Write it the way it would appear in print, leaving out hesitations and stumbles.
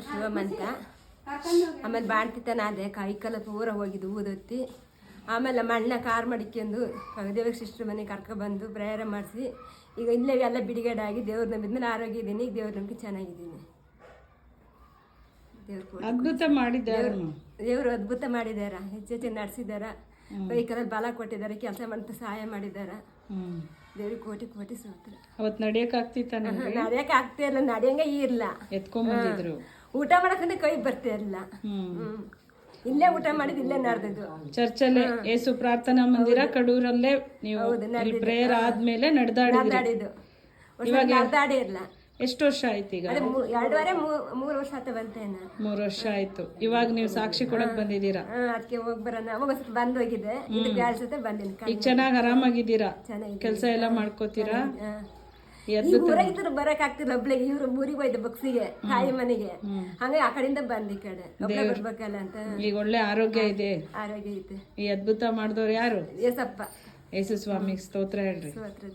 ಶಿವಮಂತ ಆಮೇಲೆ ಬಾಣ್ತಿತನ ಅದೇ ಕೈಕಲ್ಲ ಪೂರ ಹೋಗಿದ್ದು ಊದೊತ್ತಿ ಆಮೇಲೆ ನಮ್ಮ ಅಣ್ಣ ಕಾರ್ ಮಡಿಕೊಂಡು ದೇವರ ಸಿಸ್ಟರ್ ಮನೆಗೆ ಕರ್ಕೊಬಂದು ಪ್ರೇಯರ್ ಮಾಡಿಸಿ ಈಗ ಇಲ್ಲೇ ಎಲ್ಲ ಬಿಡುಗಡೆ ಆಗಿ ದೇವ್ರ ನಂಬಿದ್ಮೇಲೆ ಆರೋಗ್ಯ ಇದ್ದೀನಿ ಈಗ ದೇವ್ರ ನಂಬಿಕೆ ಚೆನ್ನಾಗಿದ್ದೀನಿ. ಅದ್ಭುತ ಮಾಡಿದ್ದಾರೆ, ದೇವರು ಅದ್ಭುತ ಮಾಡಿದಾರ, ಹೆಚ್ಚೆಚ್ಚು ನಡೆಸಿದಾರ, ಕೈಕಲ್ಲಲ್ಲಿ ಬಲ ಕೊಟ್ಟಿದ್ದಾರೆ, ಕೆಲಸ ಮಾಡ್ತಾ ಸಹಾಯ ಮಾಡಿದಾರ. ದೇವ್ರಿಗೆ ಕೋಟಿ ಕೋಟಿ ಸ್ತೋತ್ರ. ಅವತ್ತು ನಡೆಯಕ್ ಆಗ್ತಿತ್ತ? ನಡೆಯಕ್ಕೆ ಆಗ್ತಾ ಇಲ್ಲ, ನಡೆಯಂಗೆ ಇರ್ಲ, ಎತ್ಕೊಂಡ್ಬಂದಿದ್ರು. ಊಟ ಮಾಡಕ್ಕಂದ್ರೆ ಕೈ ಬರ್ತಾ ಇರಲಿಲ್ಲ. ಇಲ್ಲೇ ಊಟ ಮಾಡಿದ್ ಇಲ್ಲೇ ನಡೆದಿದ್ದು ಚರ್ಚಲ್ಲೇ ಯೇಸು ಪ್ರಾರ್ಥನಾ ಮಂದಿರ ಕಡೂರಲ್ಲೇ ನೀವು ಪ್ರೇಯರ್ ಆದ್ಮೇಲೆ ನಡೆದಾಡಿದ್ದು. ಇವಾಗ ನಡೆದಾಡಿ ಇರ್ಲ. ಎಷ್ಟು ವರ್ಷ ಆಯ್ತು ಈಗ? 2.5-3 ವರ್ಷ ಆತ ಬಂತೇನ. 3 ವರ್ಷ ಆಯ್ತು. ಇವಾಗ ನೀವು ಸಾಕ್ಷಿ ಕೊಡಕ್ ಬಂದಿದ್ದೀರಾ? ಅದಕ್ಕೆ ಹೋಗಿ ಬರೋಣ, ಬಂದ್ ಹೋಗಿದ್ದೆ, ಇದು ಬಂದಿನಿ. ಈಗ ಚೆನ್ನಾಗಿ ಆರಾಮಾಗಿದ್ದೀರಾ? ಕೆಲಸ ಎಲ್ಲ ಮಾಡ್ಕೋತೀರಾ? ಊರಾಗಿದ್ರು ಬರಕ್ ಆಗ್ತಿಲ್ಲ, ಒಬ್ಳಿಗೆ ಇವ್ರು ಊರಿಗೆ ಹೋಯ್ತು ಬಕ್ಸಿಗೆ ತಾಯಿ ಮನೆಗೆ, ಹಂಗೆ ಆ ಕಡೆಯಿಂದ ಬಂದ್ ಈ ಕಡೆ ಒಬ್ಳೆ ಬರ್ಬೇಕಲ್ಲ ಅಂತ. ಈಗ ಒಳ್ಳೆ ಆರೋಗ್ಯ ಇದೆ, ಆರೋಗ್ಯ ಐತೆ. ಈ ಅದ್ಭುತ ಮಾಡಿದವ್ರು ಯಾರು? ಏಸಪ್ಪ, ಯೇಸು ಸ್ವಾಮಿಗೆ ಸ್ತೋತ್ರ ಹೇಳ್ರಿ. ಸ್ತೋತ್ರ.